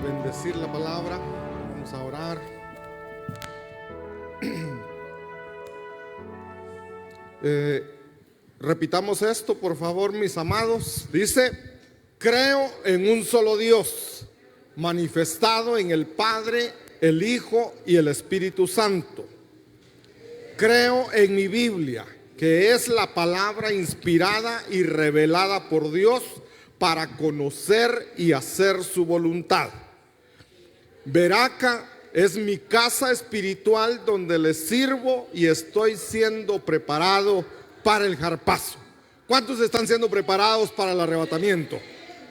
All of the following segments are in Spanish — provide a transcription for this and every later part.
bendecir la palabra, vamos a orar. Repitamos esto, por favor, mis amados. Dice: creo en un solo Dios, manifestado en el Padre, el Hijo y el Espíritu Santo. Creo en mi Biblia, que es la palabra inspirada y revelada por Dios para conocer y hacer su voluntad. Veraca es mi casa espiritual donde le sirvo y estoy siendo preparado para el zarpazo. ¿Cuántos están siendo preparados para el arrebatamiento?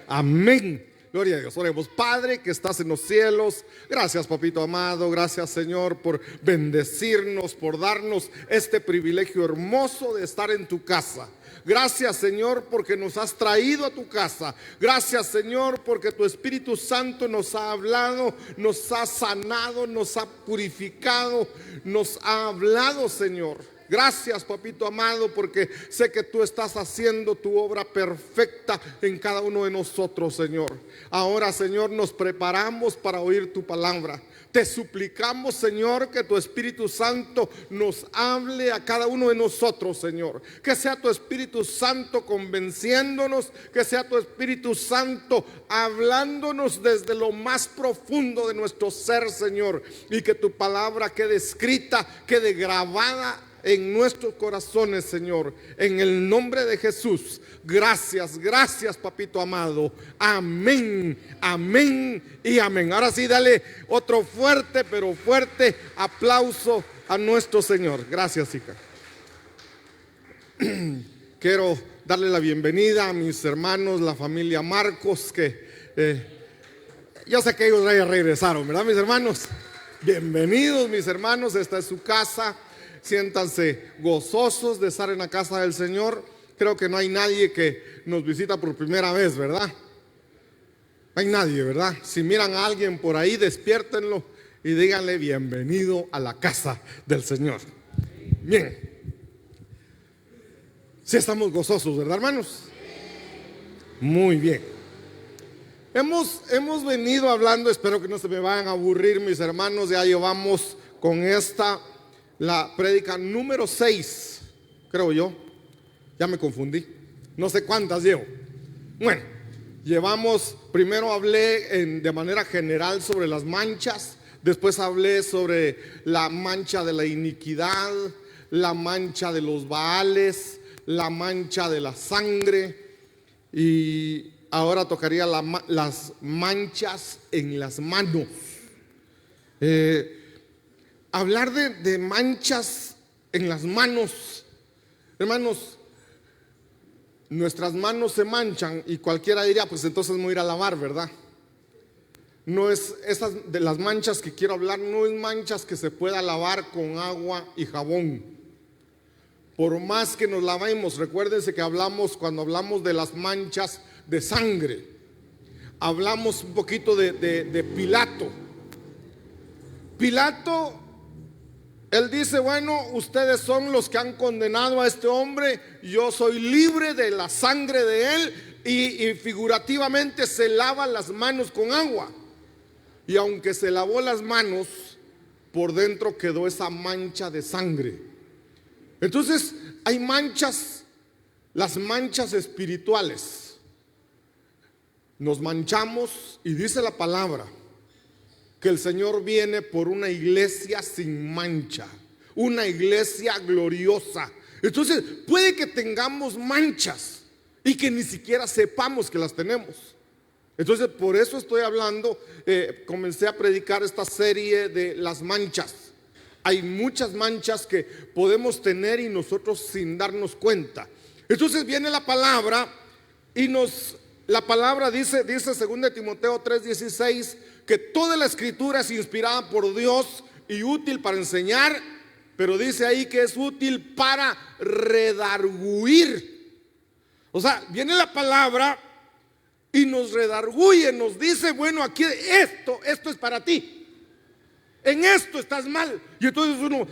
Amén. Gloria a Dios. Oremos. Padre que estás en los cielos, gracias, papito amado, gracias, Señor, por bendecirnos, por darnos este privilegio hermoso de estar en tu casa. Gracias, Señor, porque nos has traído a tu casa. Gracias, Señor, porque tu Espíritu Santo nos ha hablado, nos ha sanado, nos ha purificado, nos ha hablado, Señor. Gracias, papito amado, porque sé que tú estás haciendo tu obra perfecta en cada uno de nosotros, Señor. Ahora, Señor, nos preparamos para oír tu palabra. Te suplicamos, Señor, que tu Espíritu Santo nos hable a cada uno de nosotros, Señor. Que sea tu Espíritu Santo convenciéndonos, que sea tu Espíritu Santo hablándonos desde lo más profundo de nuestro ser, Señor. Y que tu palabra quede escrita, quede grabada en nuestros corazones, Señor, en el nombre de Jesús. Gracias, gracias, papito amado. Amén, amén y amén. Ahora sí, dale otro fuerte, pero fuerte aplauso a nuestro Señor. Gracias, hija. Quiero darle la bienvenida a mis hermanos, la familia Marcos, que yo sé que ellos ya regresaron, ¿verdad, mis hermanos? Bienvenidos, mis hermanos, esta es su casa. Siéntanse gozosos de estar en la casa del Señor. Creo que no hay nadie que nos visita por primera vez, ¿verdad? No hay nadie, ¿verdad? Si miran a alguien por ahí, despiértenlo y díganle: bienvenido a la casa del Señor. Bien. Sí estamos gozosos, ¿verdad, hermanos? Muy bien. Hemos venido hablando, espero que no se me vayan a aburrir, mis hermanos. Ya llevamos con esta la prédica número 6, creo yo. Ya me confundí, no sé cuántas llevo. Bueno, primero hablé de manera general sobre las manchas. Después hablé sobre la mancha de la iniquidad, la mancha de los Baales, la mancha de la sangre. Y ahora tocaría las manchas en las manos. Hablar de manchas en las manos. Hermanos, nuestras manos se manchan y cualquiera diría: pues entonces me voy a ir a lavar, ¿verdad? No es esas de las manchas que quiero hablar, no es manchas que se pueda lavar con agua y jabón. Por más que nos lavemos, recuérdense que cuando hablamos de las manchas de sangre, hablamos un poquito de Pilato. Pilato, él dice: bueno, ustedes son los que han condenado a este hombre, yo soy libre de la sangre de él. Y figurativamente se lava las manos con agua. Y aunque se lavó las manos, por dentro quedó esa mancha de sangre. Entonces hay manchas, las manchas espirituales. Nos manchamos y dice la palabra que el Señor viene por una iglesia sin mancha, una iglesia gloriosa. Entonces puede que tengamos manchas y que ni siquiera sepamos que las tenemos. Entonces por eso estoy hablando, comencé a predicar esta serie de las manchas. Hay muchas manchas que podemos tener y nosotros sin darnos cuenta. Entonces viene la palabra y la palabra dice 2 Timoteo 3:16, que toda la escritura es inspirada por Dios y útil para enseñar, pero dice ahí que es útil para redarguir. O sea, viene la palabra y nos redarguye, nos dice: bueno, aquí esto es para ti, en esto estás mal. Y entonces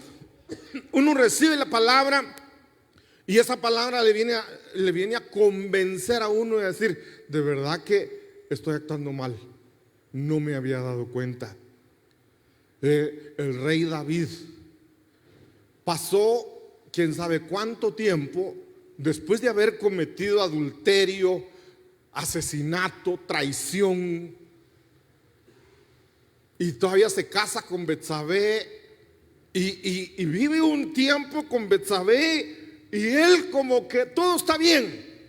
uno recibe la palabra y esa palabra le viene a convencer a uno y a decir: de verdad que estoy actuando mal. no me había dado cuenta. El rey David pasó quién sabe cuánto tiempo después de haber cometido adulterio, asesinato, traición, y todavía se casa con Betsabé y vive un tiempo con Betsabé, y él como que todo está bien,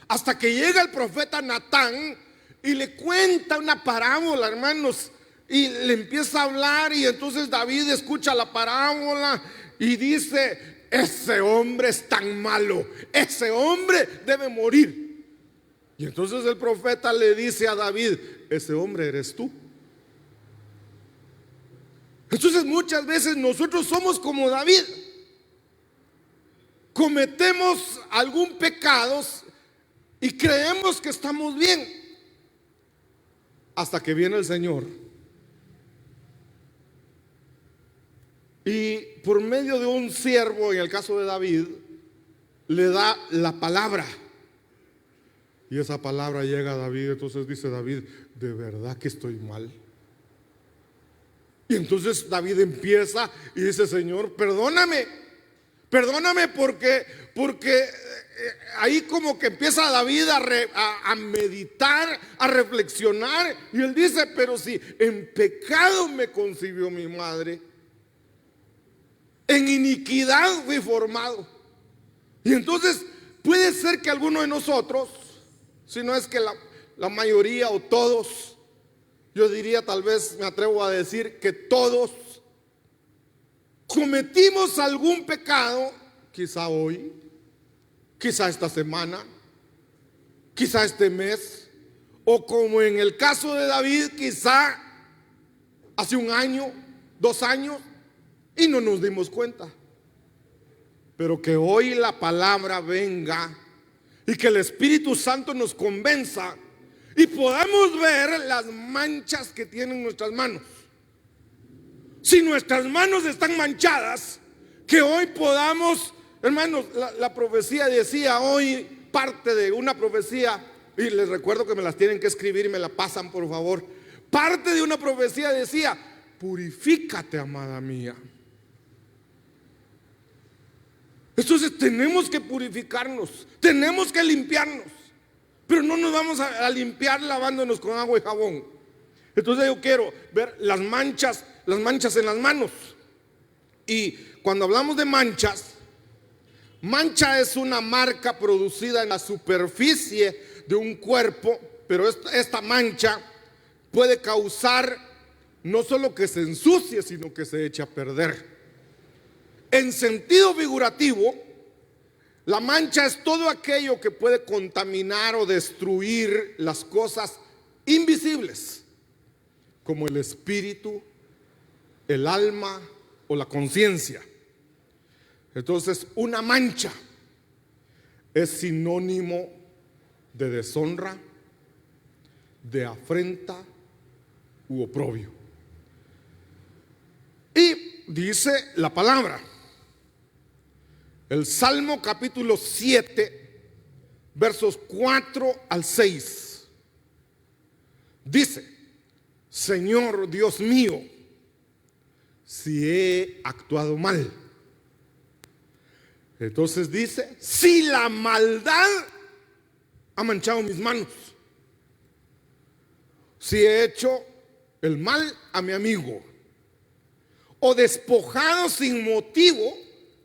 hasta que llega el profeta Natán y le cuenta una parábola, hermanos, y le empieza a hablar, y entonces David escucha la parábola y dice: ese hombre es tan malo, ese hombre debe morir. Y entonces el profeta le dice a David: ese hombre eres tú. Entonces muchas veces nosotros somos como David, cometemos algún pecado y creemos que estamos bien, hasta que viene el Señor y por medio de un siervo, en el caso de David, le da la palabra, y esa palabra llega a David. Entonces dice David: de verdad que estoy mal. Y entonces David empieza y dice: Señor, perdóname porque ahí como que empieza David a meditar, a reflexionar, y él dice: pero si en pecado me concibió mi madre, en iniquidad fui formado. Y entonces puede ser que alguno de nosotros, si no es que la mayoría o todos, yo diría, tal vez me atrevo a decir que todos cometimos algún pecado, quizá hoy, quizá esta semana, quizá este mes, o como en el caso de David, quizá hace un año, 2 años, y no nos dimos cuenta. Pero que hoy la palabra venga y que el Espíritu Santo nos convenza y podamos ver las manchas que tienen nuestras manos. Si nuestras manos están manchadas, que hoy podamos, hermanos, la profecía decía hoy, parte de una profecía, y les recuerdo que me las tienen que escribir y me la pasan, por favor. Parte de una profecía decía: purifícate, amada mía. Entonces tenemos que purificarnos, tenemos que limpiarnos, pero no nos vamos a limpiar lavándonos con agua y jabón. Entonces yo quiero ver las manchas en las manos. Y cuando hablamos de manchas, mancha es una marca producida en la superficie de un cuerpo, pero esta mancha puede causar no solo que se ensucie, sino que se eche a perder. En sentido figurativo, la mancha es todo aquello que puede contaminar o destruir las cosas invisibles, como el espíritu, el alma o la conciencia. Entonces, una mancha es sinónimo de deshonra, de afrenta u oprobio. Y dice la palabra, el Salmo capítulo 7, versos 4 al 6, dice: Señor Dios mío, si he actuado mal. Entonces dice: si la maldad ha manchado mis manos, si he hecho el mal a mi amigo, o despojado sin motivo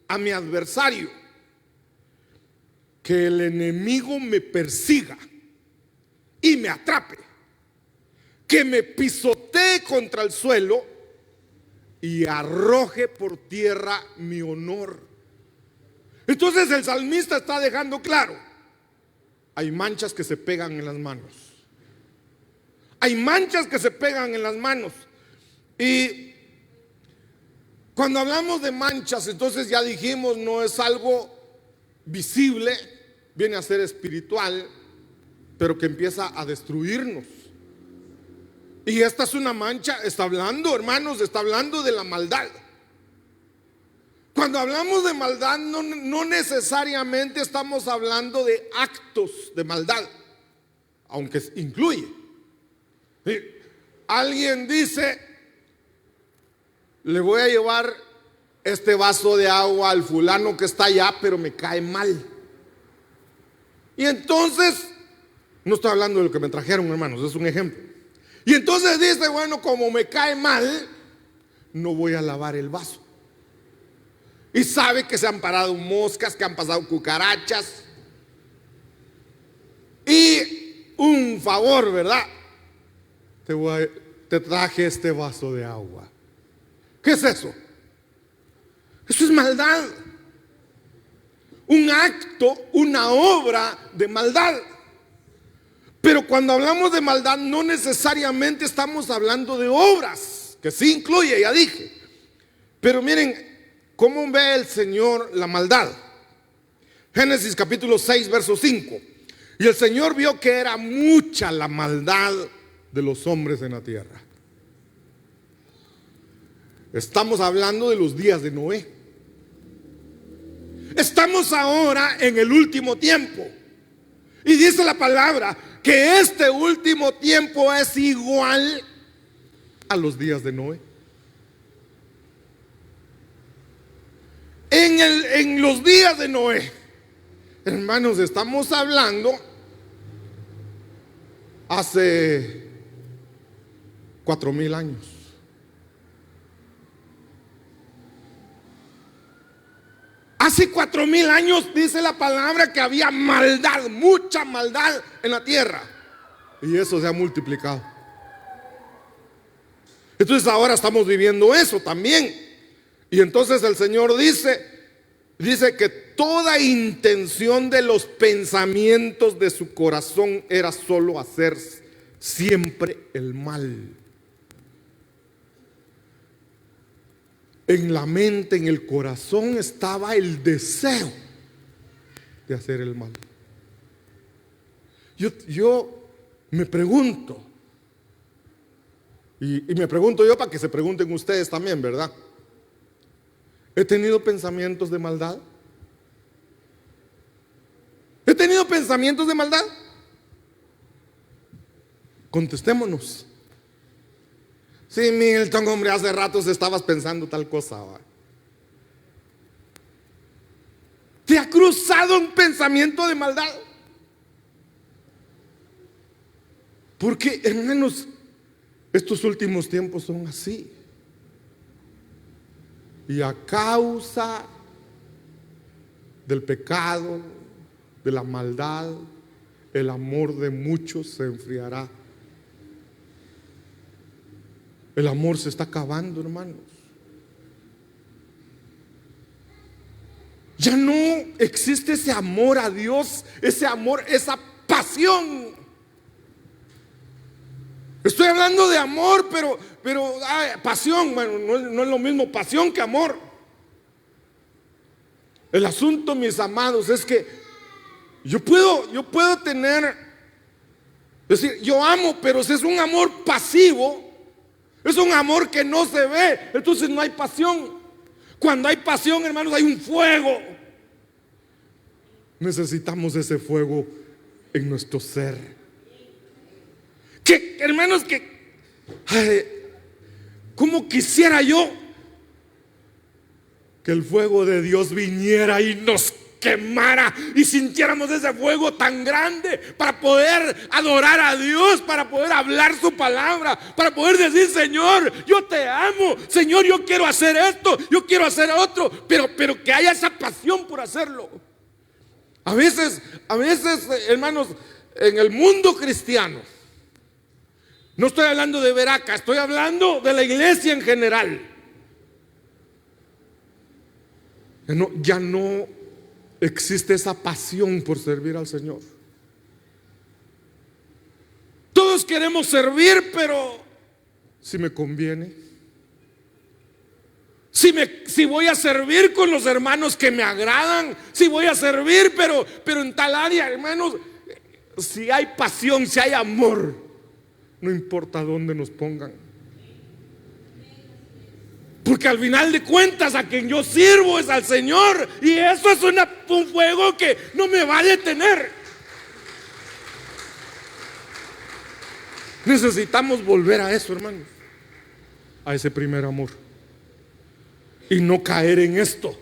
a mi adversario, que el enemigo me persiga y me atrape, que me pisotee contra el suelo y arroje por tierra mi honor. Entonces el salmista está dejando claro: hay manchas que se pegan en las manos. Hay manchas que se pegan en las manos. Y cuando hablamos de manchas, entonces ya dijimos, no es algo visible, viene a ser espiritual, pero que empieza a destruirnos. Y esta es una mancha, está hablando, hermanos, está hablando de la maldad. Cuando hablamos de maldad, no necesariamente estamos hablando de actos de maldad, aunque incluye. alguien dice: le voy a llevar este vaso de agua al fulano que está allá, pero me cae mal. Y entonces, no estoy hablando de lo que me trajeron, hermanos, es un ejemplo. Y entonces dice: bueno, como me cae mal, no voy a lavar el vaso. Y sabe que se han parado moscas, que han pasado cucarachas. Y un favor, ¿verdad? Te traje este vaso de agua. ¿Qué es eso? Eso es maldad. Un acto, una obra de maldad. Pero cuando hablamos de maldad, no necesariamente estamos hablando de obras, que sí incluye, ya dije. Pero miren cómo ve el Señor la maldad. Génesis capítulo 6, verso 5. Y el Señor vio que era mucha la maldad de los hombres en la tierra. Estamos hablando de los días de Noé. Estamos ahora en el último tiempo. Y dice la palabra que este último tiempo es igual a los días de Noé. En los días de Noé, hermanos, estamos hablando hace 4,000 años. Hace 4,000 años dice la palabra que había maldad, mucha maldad en la tierra. Y eso se ha multiplicado. Entonces ahora estamos viviendo eso también. Y entonces el Señor dice que toda intención de los pensamientos de su corazón era solo hacer siempre el mal. En la mente, en el corazón estaba el deseo de hacer el mal. Yo me pregunto, y me pregunto yo para que se pregunten ustedes también, ¿verdad? ¿He tenido pensamientos de maldad? ¿He tenido pensamientos de maldad? Contestémonos. Sí, Milton, hombre, hace ratos estabas pensando tal cosa. ¿Va? ¿Te ha cruzado un pensamiento de maldad? Porque, hermanos, estos últimos tiempos son así. Y a causa del pecado, de la maldad, el amor de muchos se enfriará. El amor se está acabando, hermanos. Ya no existe ese amor a Dios, ese amor, esa pasión. Estoy hablando de amor, pero pasión, bueno, no es lo mismo pasión que amor. El asunto, mis amados, es que yo puedo tener, es decir, yo amo, pero si es un amor pasivo, es un amor que no se ve, entonces no hay pasión. Cuando hay pasión, hermanos, hay un fuego. Necesitamos ese fuego en nuestro ser. Que, hermanos, ¿cómo quisiera yo que el fuego de Dios viniera y nos quemara y sintiéramos ese fuego tan grande para poder adorar a Dios, para poder hablar su palabra, para poder decir: Señor, yo te amo, Señor, yo quiero hacer esto, yo quiero hacer otro, pero que haya esa pasión por hacerlo. A veces, hermanos, en el mundo cristiano, no estoy hablando de Veraca, estoy hablando de la iglesia en general, ya no existe esa pasión por servir al Señor. Todos queremos servir, pero si me conviene, si voy a servir con los hermanos que me agradan, si voy a servir, pero en tal área, hermanos, si hay pasión, si hay amor, no importa dónde nos pongan. Porque al final de cuentas a quien yo sirvo es al Señor. Y eso es un fuego que no me va a detener. Necesitamos volver a eso, hermanos, a ese primer amor, y no caer en esto,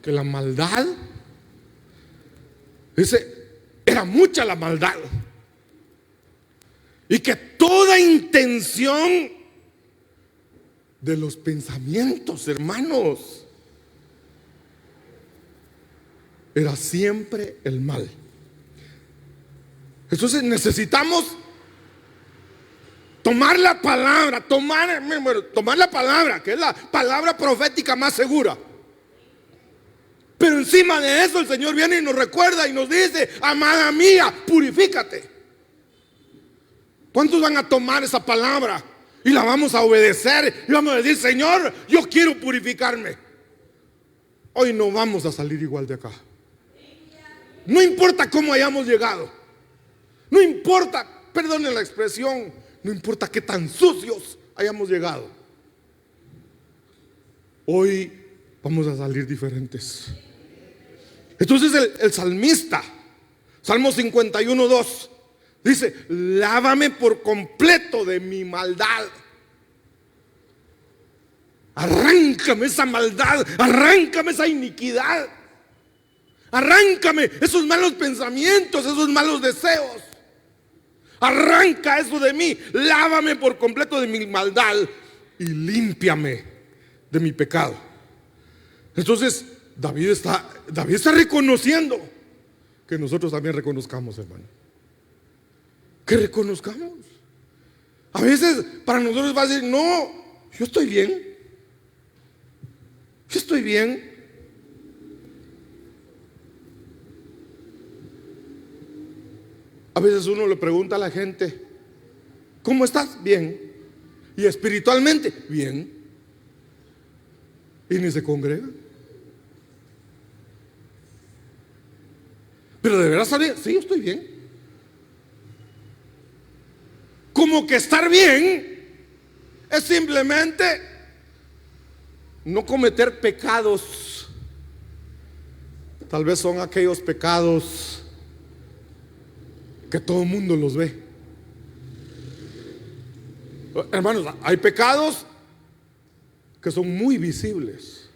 que la maldad, era mucha la maldad, y que toda intención de los pensamientos, hermanos, era siempre el mal. Entonces necesitamos tomar la palabra, tomar la palabra, que es la palabra profética más segura. Pero encima de eso el Señor viene y nos recuerda y nos dice: amada mía, purifícate. ¿Cuántos van a tomar esa palabra y la vamos a obedecer y vamos a decir: Señor, yo quiero purificarme? Hoy no vamos a salir igual de acá. No importa cómo hayamos llegado, no importa, perdonen la expresión, no importa qué tan sucios hayamos llegado, hoy vamos a salir diferentes. Entonces el salmista, Salmo 51:2, dice: lávame por completo de mi maldad. Arráncame esa maldad, arráncame esa iniquidad, arráncame esos malos pensamientos, esos malos deseos. Arranca eso de mí, lávame por completo de mi maldad y límpiame de mi pecado. Entonces David está reconociendo, que nosotros también reconozcamos, hermano, que reconozcamos. A veces para nosotros va a decir: no, yo estoy bien, yo estoy bien. A veces uno le pregunta a la gente: ¿cómo estás? Bien. Y espiritualmente, bien. Y ni se congrega. Pero de verdad está bien. Sí, yo estoy bien. Como que estar bien es simplemente no cometer pecados. Tal vez son aquellos pecados que todo el mundo los ve. Hermanos, hay pecados que son muy visibles.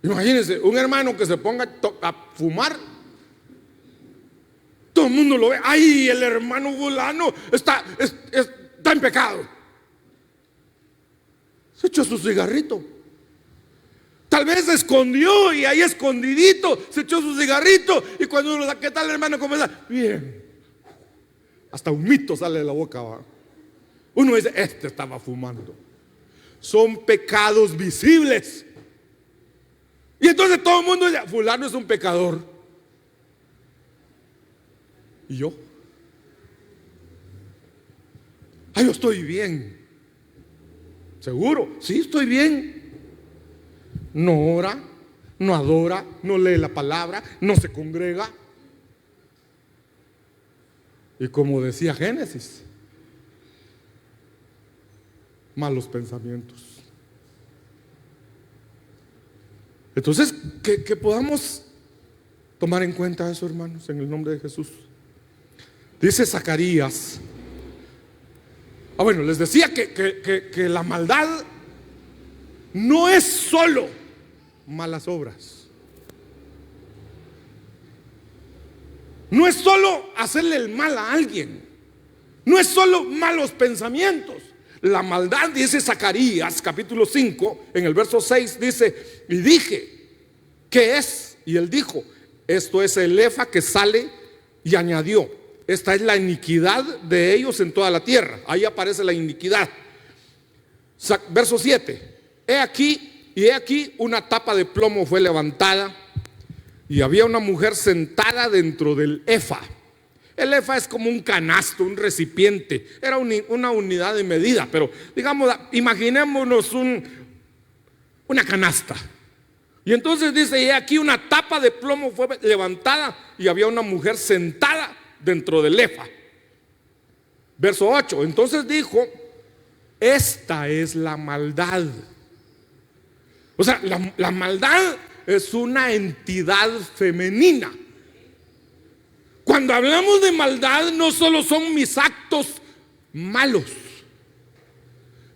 Imagínense un hermano que se ponga a fumar, todo el mundo lo ve. Ay, el hermano fulano está en pecado. Se echó su cigarrito. Tal vez se escondió y ahí escondidito se echó su cigarrito, y cuando uno da: ¿qué tal, hermano? ¿Cómo está? Bien. Hasta un mito sale de la boca, ¿va? Uno dice: este estaba fumando. Son pecados visibles. Y entonces todo el mundo dice: fulano es un pecador. ¿Y yo? Ay, yo estoy bien. ¿Seguro? Sí, estoy bien. No ora, no adora, no lee la palabra, no se congrega. Y como decía Génesis, malos pensamientos. Entonces, que podamos tomar en cuenta eso, hermanos, en el nombre de Jesús. Dice Zacarías. Bueno, les decía que la maldad no es solo malas obras, no es solo hacerle el mal a alguien, no es solo malos pensamientos. La maldad, dice Zacarías capítulo 5 en el verso 6, dice: y dije, ¿qué es? Y él dijo: esto es el efa que sale, y añadió: esta es la iniquidad de ellos en toda la tierra. Ahí aparece la iniquidad. Verso 7: he aquí una tapa de plomo fue levantada, y había una mujer sentada dentro del efa. El efa es como un canasto, un recipiente. Era una unidad de medida, pero digamos, imaginémonos una canasta. Y entonces dice: y aquí una tapa de plomo fue levantada, y había una mujer sentada dentro del efa. Verso 8: entonces dijo: esta es la maldad. O sea, la maldad es una entidad femenina. Cuando hablamos de maldad, no solo son mis actos malos,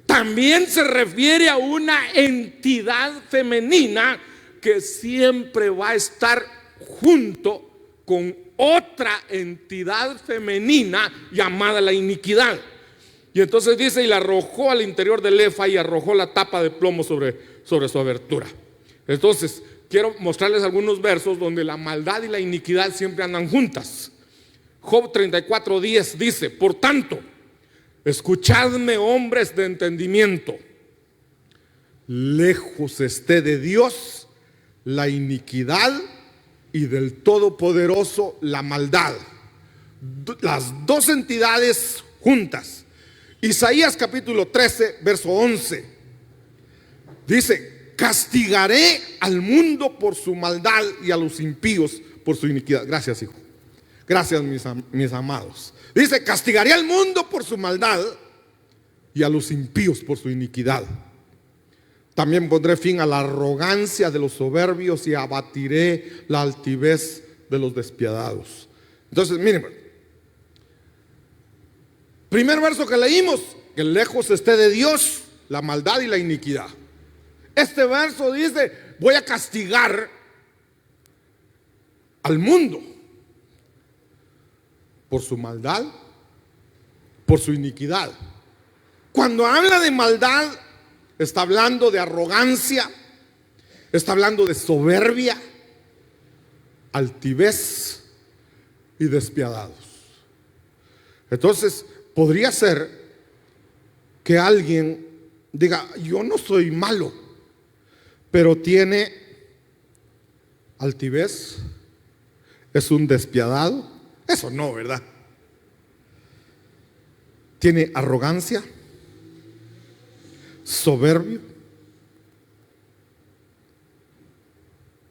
también se refiere a una entidad femenina que siempre va a estar junto con otra entidad femenina llamada la iniquidad. Y entonces dice, y la arrojó al interior del efa y arrojó la tapa de plomo sobre su abertura. Entonces quiero mostrarles algunos versos donde la maldad y la iniquidad siempre andan juntas. Job 34:10 dice: por tanto, escuchadme, hombres de entendimiento, lejos esté de Dios la iniquidad y del Todopoderoso la maldad. Las dos entidades juntas. Isaías capítulo 13, verso 11 dice: castigaré al mundo por su maldad y a los impíos por su iniquidad. Gracias, hijo. Gracias, mis amados. Dice: castigaré al mundo por su maldad y a los impíos por su iniquidad. También pondré fin a la arrogancia de los soberbios y abatiré la altivez de los despiadados. Entonces, miren, primer verso que leímos: que lejos esté de Dios la maldad y la iniquidad. Este verso dice: voy a castigar al mundo por su maldad, por su iniquidad. Cuando habla de maldad, está hablando de arrogancia, está hablando de soberbia, altivez y despiadados. Entonces, podría ser que alguien diga: yo no soy malo, pero tiene altivez, es un despiadado. Eso no, ¿verdad? Tiene arrogancia, soberbio.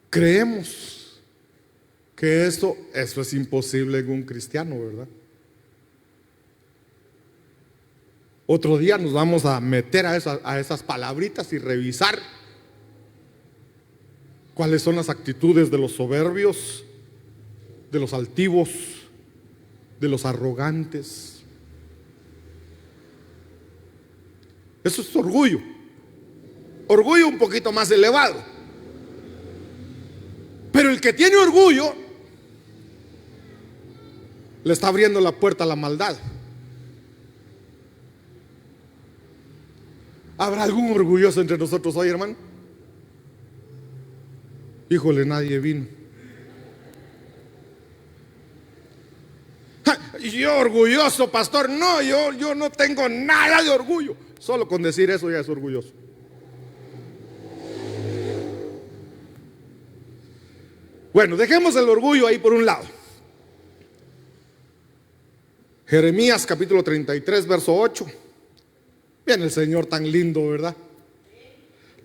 Creemos que eso es imposible en un cristiano, ¿verdad? Otro día nos vamos a meter a esas palabritas y revisar cuáles son las actitudes de los soberbios, de los altivos, de los arrogantes. Eso es orgullo. Orgullo un poquito más elevado. Pero el que tiene orgullo le está abriendo la puerta a la maldad. ¿Habrá algún orgulloso entre nosotros hoy, hermano? Híjole, nadie vino. Yo orgulloso, pastor. No, yo no tengo nada de orgullo. Solo con decir eso ya es orgulloso. Bueno, dejemos el orgullo ahí por un lado. Jeremías capítulo 33, verso 8. Bien, el Señor tan lindo, ¿verdad?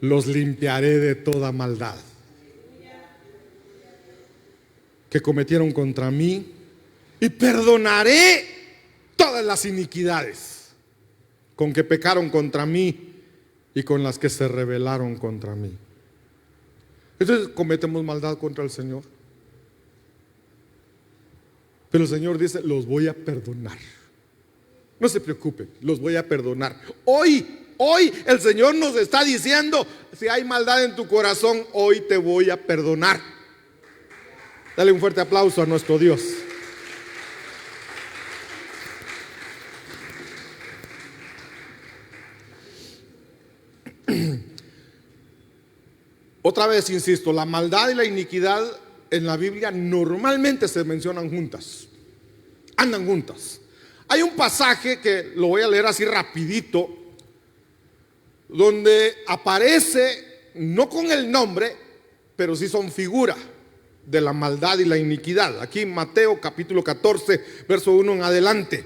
Los limpiaré de toda maldad que cometieron contra mí, y perdonaré todas las iniquidades con que pecaron contra mí y con las que se rebelaron contra mí. Entonces cometemos maldad contra el Señor, pero el Señor dice: los voy a perdonar. No se preocupen, los voy a perdonar. Hoy el Señor nos está diciendo: si hay maldad en tu corazón, hoy te voy a perdonar. Dale un fuerte aplauso a nuestro Dios. Otra vez insisto, la maldad y la iniquidad en la Biblia normalmente se mencionan juntas, andan juntas. Hay un pasaje que lo voy a leer así rapidito, donde aparece, no con el nombre, pero sí son figura de la maldad y la iniquidad. Aquí en Mateo capítulo 14, verso 1 en adelante.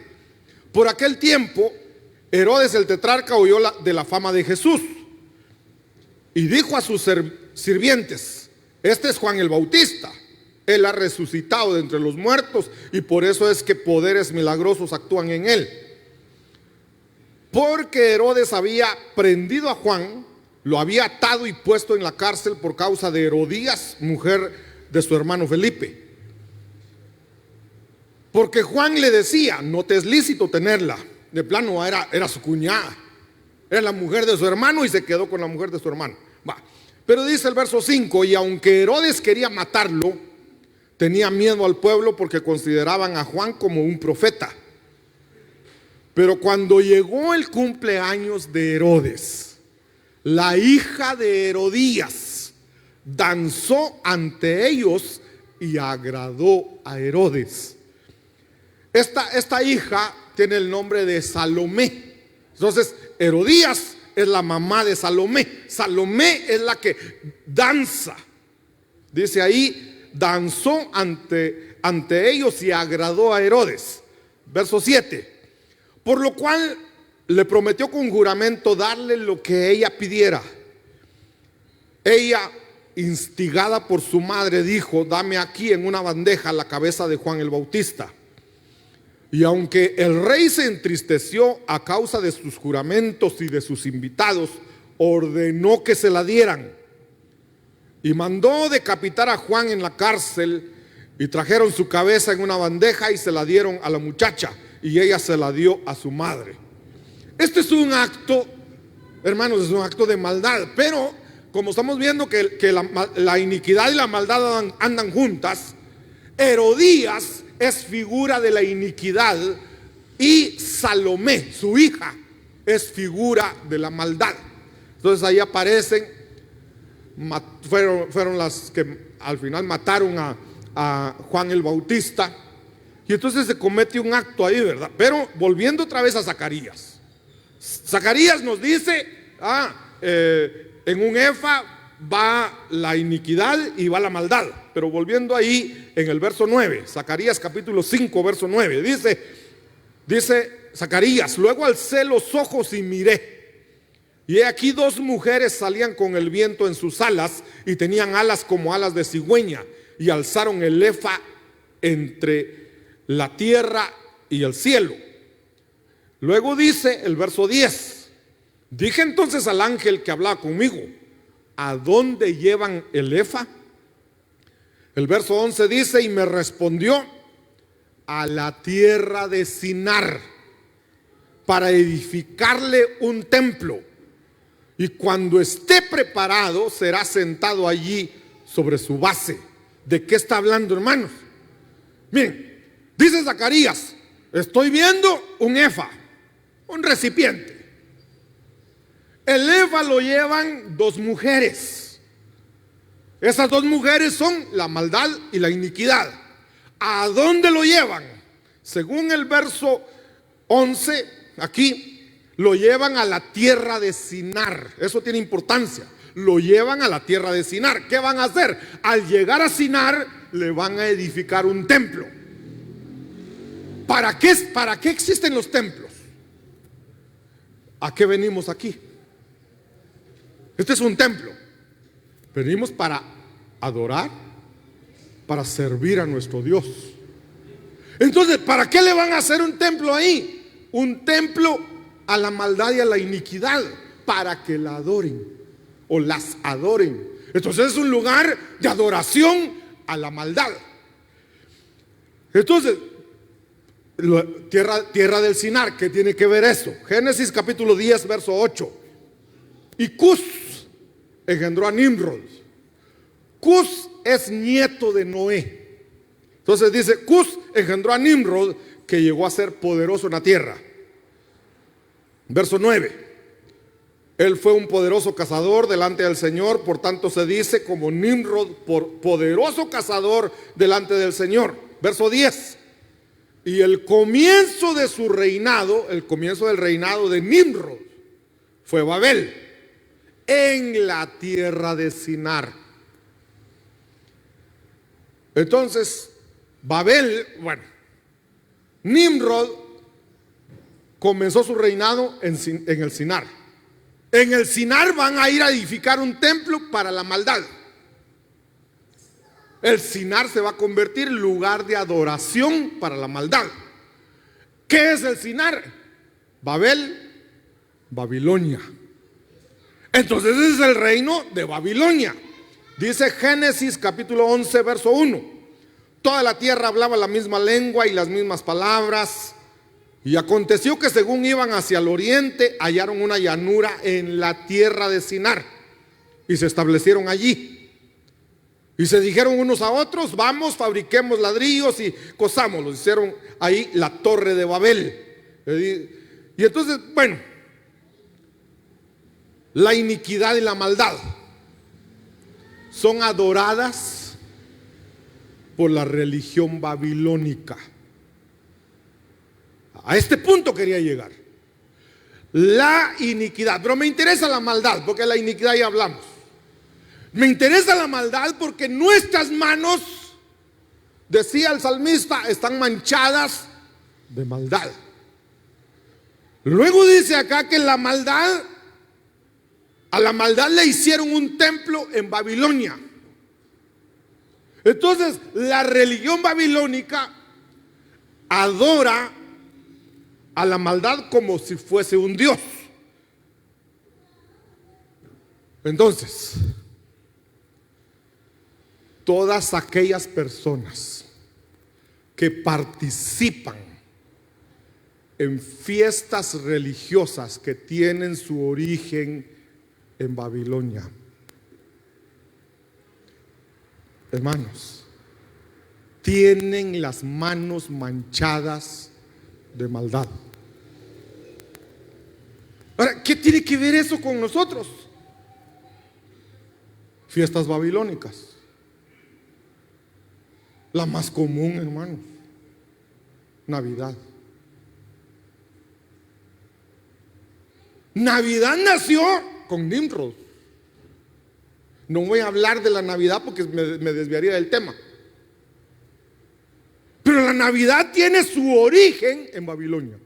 Por aquel tiempo, Herodes el tetrarca oyó de la fama de Jesús y dijo a sus sirvientes: este es Juan el Bautista, él ha resucitado de entre los muertos y por eso es que poderes milagrosos actúan en él. Porque Herodes había prendido a Juan, lo había atado y puesto en la cárcel por causa de Herodías, mujer de su hermano Felipe. Porque Juan le decía, no te es lícito tenerla. De plano era su cuñada, era la mujer de su hermano y se quedó con la mujer de su hermano. Va. Pero dice el verso 5, y aunque Herodes quería matarlo, tenía miedo al pueblo porque consideraban a Juan como un profeta. Pero cuando llegó el cumpleaños de Herodes, la hija de Herodías danzó ante ellos y agradó a Herodes. Esta hija tiene el nombre de Salomé. Entonces, Herodías es la mamá de Salomé. Salomé es la que danza. Dice ahí, danzó ante ellos y agradó a Herodes. Verso 7. Por lo cual le prometió con juramento darle lo que ella pidiera. Ella, instigada por su madre, dijo, dame aquí en una bandeja la cabeza de Juan el Bautista. Y aunque el rey se entristeció a causa de sus juramentos y de sus invitados, ordenó que se la dieran. Y mandó decapitar a Juan en la cárcel, y trajeron su cabeza en una bandeja y se la dieron a la muchacha, y ella se la dio a su madre. Este es un acto, hermanos, es un acto de maldad, pero como estamos viendo que la iniquidad y la maldad andan juntas, Herodías es figura de la iniquidad y Salomé, su hija, es figura de la maldad. Entonces ahí aparecen, fueron las que al final mataron a Juan el Bautista. Y entonces se comete un acto ahí, ¿verdad? Pero volviendo otra vez a Zacarías. Zacarías nos dice, en un efa va la iniquidad y va la maldad. Pero volviendo ahí en el verso 9, Zacarías capítulo 5, verso 9, dice Zacarías, luego alcé los ojos y miré, y he aquí dos mujeres salían con el viento en sus alas, y tenían alas como alas de cigüeña, y alzaron el efa entre la tierra y el cielo. Luego dice el verso 10, dije entonces al ángel que hablaba conmigo, ¿a dónde llevan el efa? El verso 11 dice, y me respondió, a la tierra de Sinar, para edificarle un templo, y cuando esté preparado será sentado allí sobre su base. ¿De qué está hablando, hermanos? Miren, dice Zacarías, estoy viendo un efa, un recipiente. El efa lo llevan dos mujeres. Esas dos mujeres son la maldad y la iniquidad. ¿A dónde lo llevan? Según el verso 11, aquí, lo llevan a la tierra de Sinar. Eso tiene importancia. Lo llevan a la tierra de Sinar. ¿Qué van a hacer? Al llegar a Sinar, le van a edificar un templo. ¿Para qué existen los templos? ¿A qué venimos aquí? Este es un templo. Venimos para adorar, para servir a nuestro Dios. Entonces, ¿para qué le van a hacer un templo ahí? Un templo a la maldad y a la iniquidad, para que la adoren o las adoren. Entonces es un lugar de adoración a la maldad. Entonces, tierra del Sinar, ¿qué tiene que ver eso? Génesis capítulo 10, verso 8. Y Cus engendró a Nimrod. Cus es nieto de Noé. Entonces dice, Cus engendró a Nimrod, que llegó a ser poderoso en la tierra. Verso 9. Él fue un poderoso cazador delante del Señor, por tanto se dice como Nimrod, por poderoso cazador delante del Señor. Verso 10. Y el comienzo de su reinado, el comienzo del reinado de Nimrod, fue Babel, en la tierra de Sinar. Entonces, Babel, Nimrod comenzó su reinado en el Sinar. En el Sinar van a ir a edificar un templo para la maldad. El Sinar se va a convertir en lugar de adoración para la maldad. ¿Qué es el Sinar? Babel, Babilonia. Entonces ese es el reino de Babilonia. Dice Génesis capítulo 11, verso 1. Toda la tierra hablaba la misma lengua y las mismas palabras. Y aconteció que según iban hacia el oriente, hallaron una llanura en la tierra de Sinar y se establecieron allí. Y se dijeron unos a otros: vamos, fabriquemos ladrillos y cosámoslos. Hicieron ahí la torre de Babel. Y entonces, bueno, la iniquidad y la maldad son adoradas por la religión babilónica. A este punto quería llegar. La iniquidad, pero me interesa la maldad, porque la iniquidad ya hablamos. Me interesa la maldad porque nuestras manos, decía el salmista, están manchadas de maldad. Luego dice acá que la maldad, a la maldad le hicieron un templo en Babilonia. Entonces, la religión babilónica adora a la maldad como si fuese un dios. Entonces, todas aquellas personas que participan en fiestas religiosas que tienen su origen en Babilonia, hermanos, tienen las manos manchadas de maldad. Ahora, ¿qué tiene que ver eso con nosotros? Fiestas babilónicas. La más común, hermanos, Navidad. Navidad nació con Nimrod. No voy a hablar de la Navidad porque me desviaría del tema. Pero la Navidad tiene su origen en Babilonia.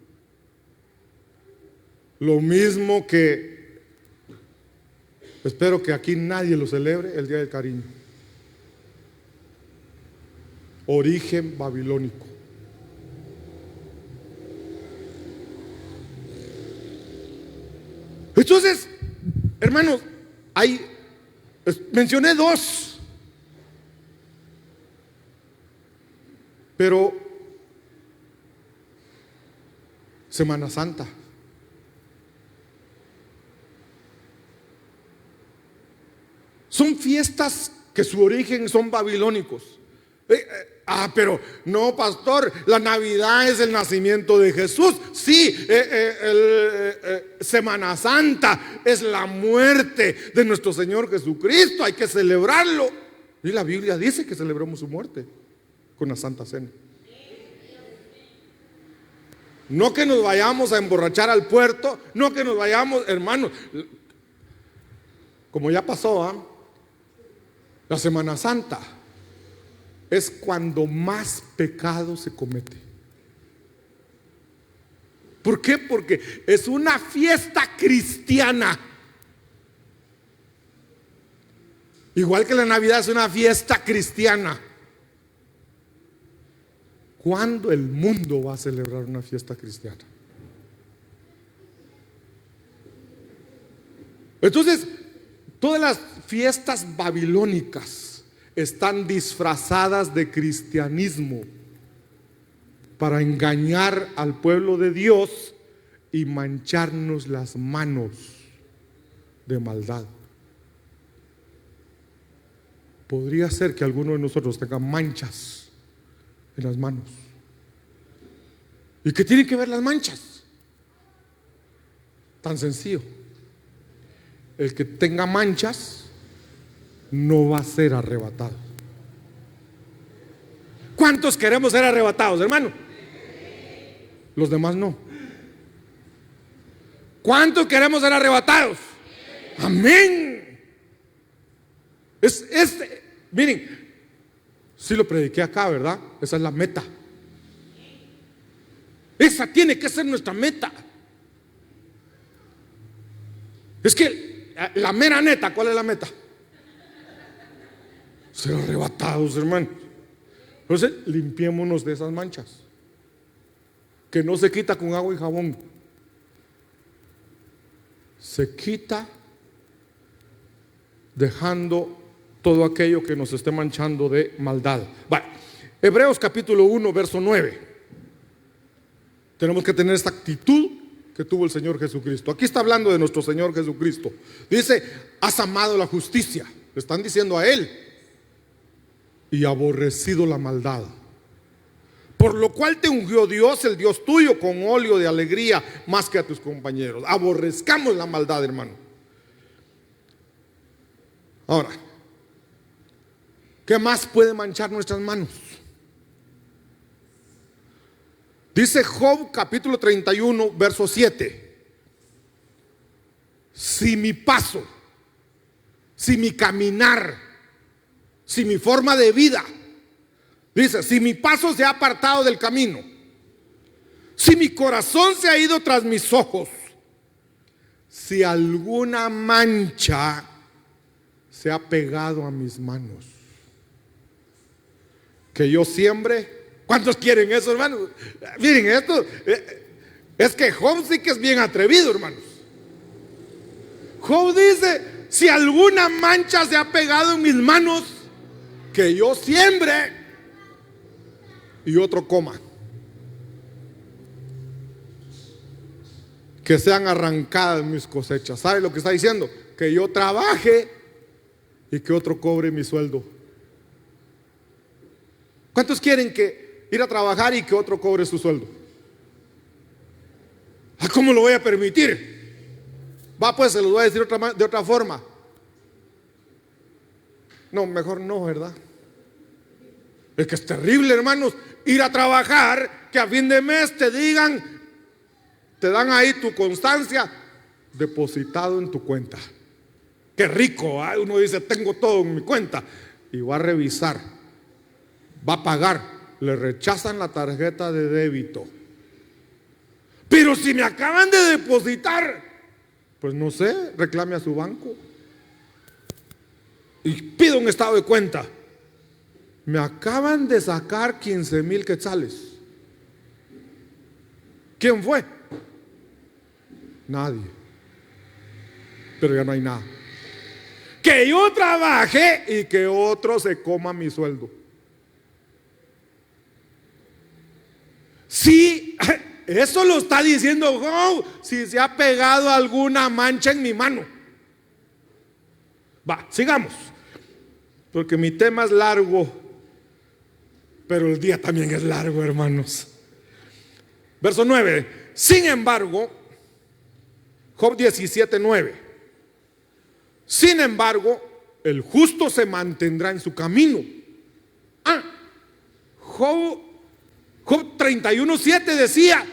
Lo mismo que, espero que aquí nadie lo celebre, el Día del Cariño. Origen babilónico. Entonces, hermanos, mencioné dos, pero Semana Santa, son fiestas que su origen son babilónicos. Pero no, pastor, la Navidad es el nacimiento de Jesús. Sí, Semana Santa es la muerte de nuestro Señor Jesucristo. Hay que celebrarlo. Y la Biblia dice que celebramos su muerte con la Santa Cena. No que nos vayamos a emborrachar al puerto, no que nos vayamos, hermanos, como ya pasó, la Semana Santa es cuando más pecado se comete. ¿Por qué? Porque es una fiesta cristiana. Igual que la Navidad es una fiesta cristiana. ¿Cuándo el mundo va a celebrar una fiesta cristiana? Entonces, todas las fiestas babilónicas están disfrazadas de cristianismo para engañar al pueblo de Dios y mancharnos las manos de maldad. Podría ser que alguno de nosotros tenga manchas en las manos. ¿Y qué tienen que ver las manchas? Tan sencillo. El que tenga manchas no va a ser arrebatado. ¿Cuántos queremos ser arrebatados, hermano? Los demás no. ¿Cuántos queremos ser arrebatados? Amén. Miren, sí lo prediqué acá, ¿verdad? Esa es la meta. Esa tiene que ser nuestra meta. Es que la mera neta, ¿cuál es la meta? Ser arrebatados, hermanos. Entonces, limpiémonos de esas manchas, que no se quita con agua y jabón. Se quita dejando todo aquello que nos esté manchando de maldad. Bueno, Hebreos capítulo 1, verso 9. Tenemos que tener esta actitud que tuvo el Señor Jesucristo. Aquí está hablando de nuestro Señor Jesucristo. Dice, has amado la justicia. Le están diciendo a Él. Y aborrecido la maldad. Por lo cual te ungió Dios, el Dios tuyo, con óleo de alegría más que a tus compañeros. Aborrezcamos la maldad, hermano. Ahora, ¿qué más puede manchar nuestras manos? Dice Job capítulo 31, verso 7. Si mi paso, si mi caminar, si mi forma de vida, dice, si mi paso se ha apartado del camino, si mi corazón se ha ido tras mis ojos, si alguna mancha se ha pegado a mis manos, que yo siembre. ¿Cuántos quieren eso, hermanos? Miren esto, es que Job sí que es bien atrevido, hermanos. Job dice, si alguna mancha se ha pegado en mis manos, que yo siembre y otro coma. Que sean arrancadas mis cosechas. ¿Sabe lo que está diciendo? Que yo trabaje y que otro cobre mi sueldo. ¿Cuántos quieren que ir a trabajar y que otro cobre su sueldo? ¿Cómo lo voy a permitir? Va, pues se los voy a decir de otra forma. No, mejor no, ¿verdad? Es que es terrible, hermanos, ir a trabajar, que a fin de mes te digan, te dan ahí tu constancia, depositado en tu cuenta. Qué rico, ¿eh? Uno dice, tengo todo en mi cuenta, y va a revisar, va a pagar. Le rechazan la tarjeta de débito. Pero si me acaban de depositar, pues no sé, reclame a su banco y pida un estado de cuenta. Me acaban de sacar 15,000 quetzales. ¿Quién fue? Nadie. Pero ya no hay nada. Que yo trabaje y que otro se coma mi sueldo. Sí, eso lo está diciendo Job. Si se ha pegado alguna mancha en mi mano. Va, sigamos, porque mi tema es largo, pero el día también es largo, hermanos. Verso 9. Sin embargo, Job 17, 9. Sin embargo, el justo se mantendrá en su camino. Job 31, 7 decía,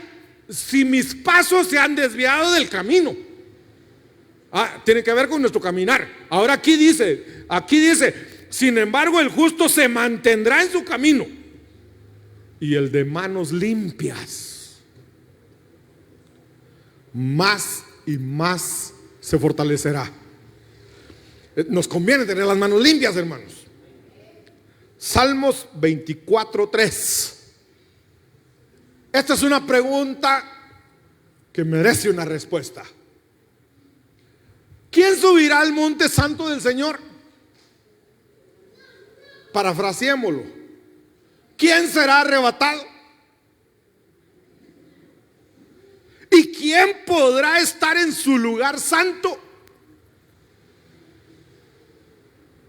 si mis pasos se han desviado del camino. Tiene que ver con nuestro caminar. Ahora aquí dice, sin embargo el justo se mantendrá en su camino y el de manos limpias más y más se fortalecerá. Nos conviene tener las manos limpias, hermanos. Salmos 24, 3. Esta es una pregunta que merece una respuesta. ¿Quién subirá al monte santo del Señor? Parafraseémoslo. ¿Quién será arrebatado? ¿Y quién podrá estar en su lugar santo?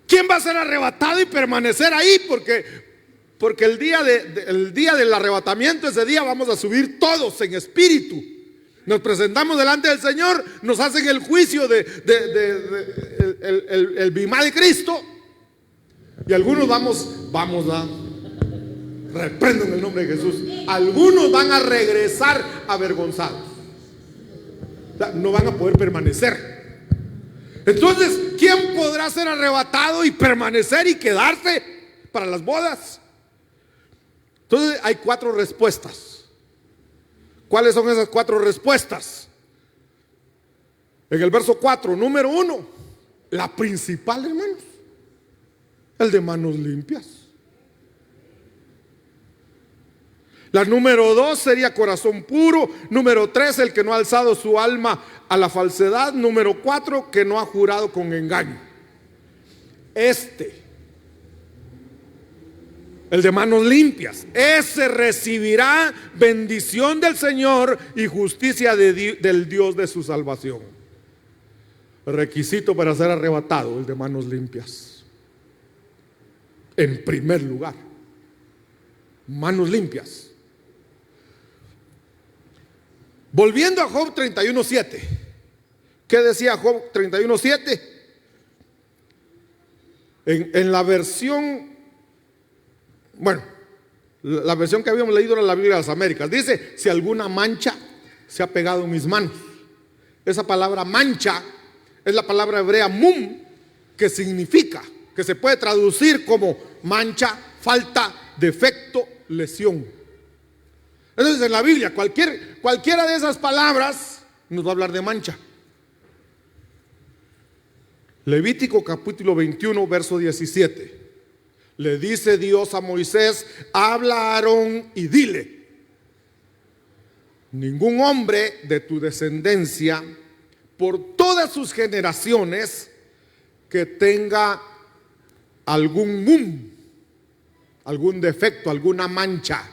¿Quién va a ser arrebatado y permanecer ahí? Porque el día del arrebatamiento, ese día vamos a subir todos en espíritu. Nos presentamos delante del Señor, nos hacen el juicio el bimá de Cristo. Y algunos vamos a, reprendo en el nombre de Jesús, algunos van a regresar avergonzados. O sea, no van a poder permanecer. Entonces, ¿quién podrá ser arrebatado y permanecer y quedarse para las bodas? Entonces hay 4 respuestas. ¿Cuáles son esas 4 respuestas? En el verso 4, número 1, la principal, hermanos, el de manos limpias. La número 2 sería corazón puro. Número 3, el que no ha alzado su alma a la falsedad. Número 4, que no ha jurado con engaño. El de manos limpias, ese recibirá bendición del Señor y justicia del Dios de su salvación. Requisito para ser arrebatado, el de manos limpias. En primer lugar, manos limpias. Volviendo a Job 31:7. ¿Qué decía Job 31:7? En la versión, bueno, la versión que habíamos leído era la Biblia de las Américas. Dice: si alguna mancha se ha pegado en mis manos. Esa palabra mancha es la palabra hebrea mum, que significa, que se puede traducir como mancha, falta, defecto, lesión. Entonces en la Biblia cualquiera de esas palabras nos va a hablar de mancha. Levítico capítulo 21 verso 17. Le dice Dios a Moisés: habla a Aarón y dile: ningún hombre de tu descendencia por todas sus generaciones que tenga algún mum, algún defecto, alguna mancha.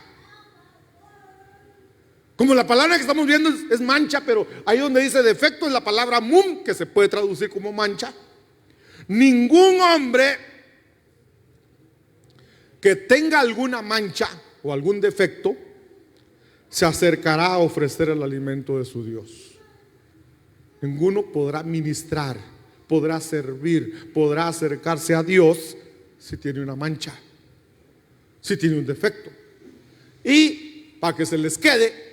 Como la palabra que estamos viendo es mancha, pero ahí donde dice defecto es la palabra mum, que se puede traducir como mancha. Ningún hombre que tenga alguna mancha o algún defecto se acercará a ofrecer el alimento de su Dios. Ninguno podrá ministrar, podrá servir, podrá acercarse a Dios si tiene una mancha, si tiene un defecto. Y para que se les quede,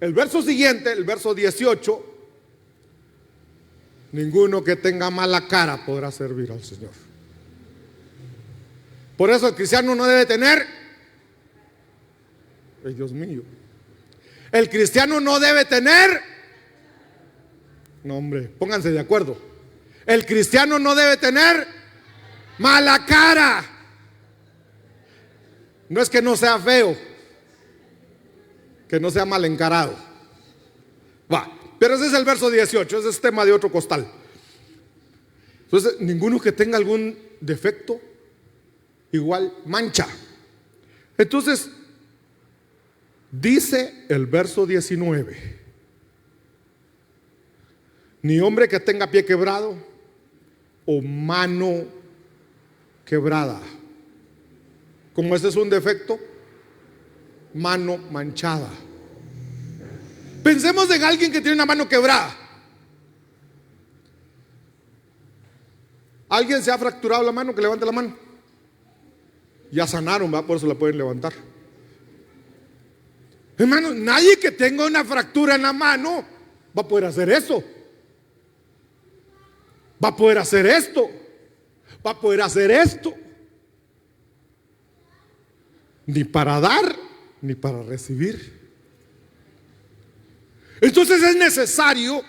el verso siguiente, el verso 18: ninguno que tenga mala cara podrá servir al Señor. Por eso el cristiano no debe tener, ay Dios mío, el cristiano no debe tener, no hombre, pónganse de acuerdo, el cristiano no debe tener mala cara. No es que no sea feo, que no sea mal encarado. Va, pero ese es el verso 18, ese es tema de otro costal. Entonces, ninguno que tenga algún defecto, igual mancha. Entonces, dice el verso 19: ni hombre que tenga pie quebrado o mano quebrada. Como este es un defecto, mano manchada. Pensemos en alguien que tiene una mano quebrada. ¿Alguien se ha fracturado la mano? Que levante la mano. Ya sanaron, ¿va? Por eso la pueden levantar. Hermano, nadie que tenga una fractura en la mano va a poder hacer eso. Va a poder hacer esto. Va a poder hacer esto. Ni para dar, ni para recibir. Entonces es necesario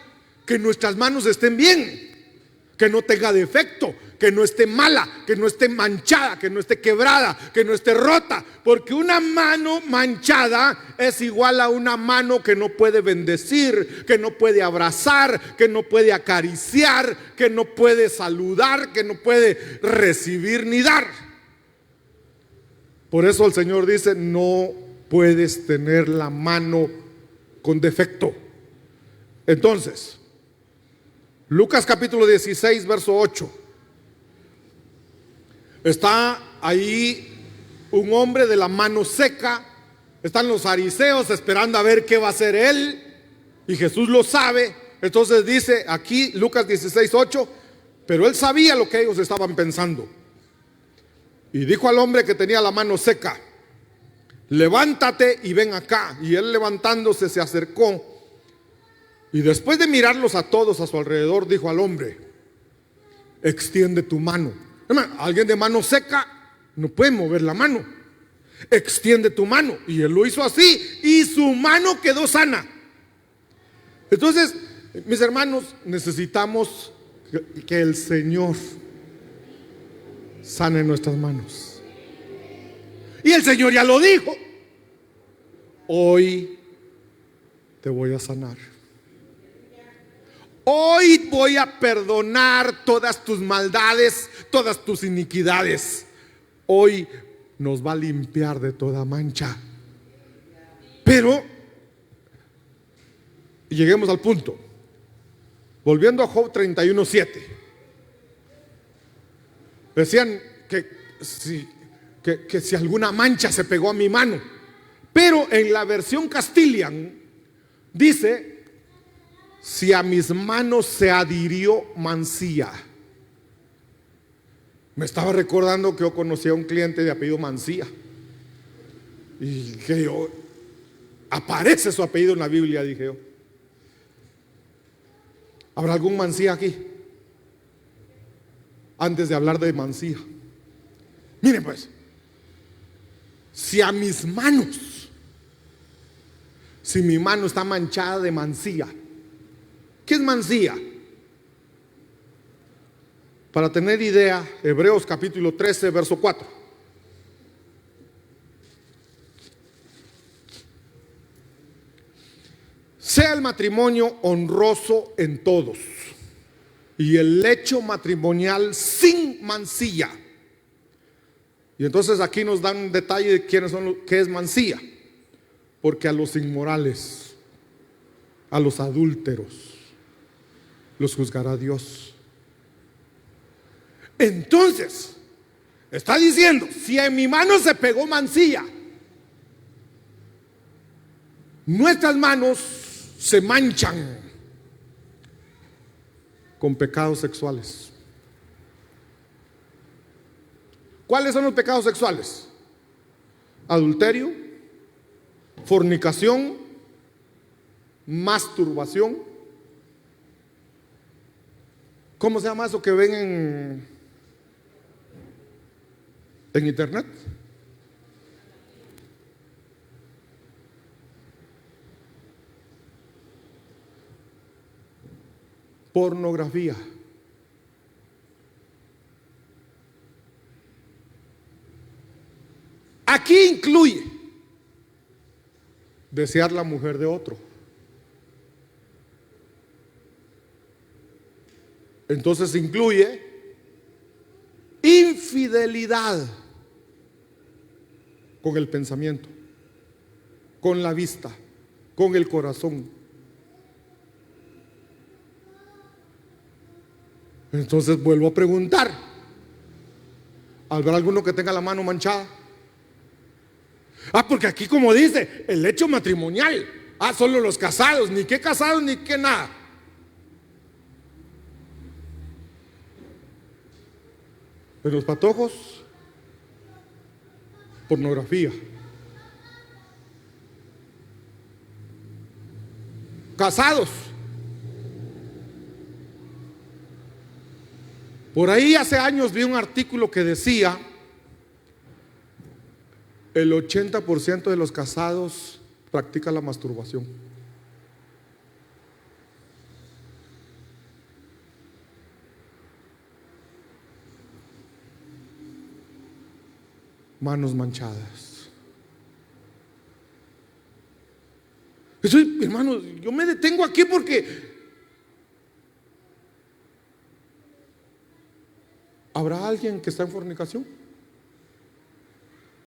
que nuestras manos estén bien, que no tenga defecto, que no esté mala, que no esté manchada, que no esté quebrada, que no esté rota. Porque una mano manchada es igual a una mano que no puede bendecir, que no puede abrazar, que no puede acariciar, que no puede saludar, que no puede recibir ni dar. Por eso el Señor dice: no puedes tener la mano con defecto. Entonces, Lucas capítulo 16 verso 8. Está ahí un hombre de la mano seca. Están los fariseos esperando a ver qué va a hacer él, y Jesús lo sabe. Entonces dice aquí Lucas 16, 8: pero él sabía lo que ellos estaban pensando, y dijo al hombre que tenía la mano seca: levántate y ven acá. Y él, levantándose, se acercó, y después de mirarlos a todos a su alrededor, dijo al hombre: extiende tu mano. Hermano, alguien de mano seca no puede mover la mano. Extiende tu mano. Y él lo hizo así, y su mano quedó sana. Entonces, mis hermanos, necesitamos que el Señor sane nuestras manos. Y el Señor ya lo dijo: hoy te voy a sanar. Hoy voy a perdonar todas tus maldades, todas tus iniquidades. Hoy nos va a limpiar de toda mancha. Pero lleguemos al punto. Volviendo a Job 31:7. Decían que si alguna mancha se pegó a mi mano. Pero en la versión Castilian dice: si a mis manos se adhirió mancilla. Me estaba recordando que yo conocía a un cliente de apellido Mancilla. Y que aparece su apellido en la Biblia, dije yo. ¿Habrá algún Mancilla aquí? Antes de hablar de Mancilla. Miren pues, si a mis manos, si mi mano está manchada de mancilla. ¿Qué es mancilla? Para tener idea, Hebreos capítulo 13, verso 4. Sea el matrimonio honroso en todos, y el lecho matrimonial sin mancilla. Y entonces aquí nos dan un detalle de qué es mancilla. Porque a los inmorales, a los adúlteros, los juzgará Dios. Entonces, está diciendo, si en mi mano se pegó mancilla, nuestras manos se manchan con pecados sexuales. ¿Cuáles son los pecados sexuales? Adulterio, fornicación, masturbación. ¿Cómo se llama eso que ven en internet? Pornografía. Aquí incluye desear la mujer de otro. Entonces incluye infidelidad con el pensamiento, con la vista, con el corazón. Entonces vuelvo a preguntar: ¿habrá alguno que tenga la mano manchada? Porque aquí, como dice, el hecho matrimonial. Solo los casados, ni qué casados ni qué nada. En los patojos, pornografía. Casados. Por ahí hace años vi un artículo que decía: el 80% de los casados practica la masturbación. Manos manchadas. Eso, hermanos, yo me detengo aquí porque ¿habrá alguien que está en fornicación?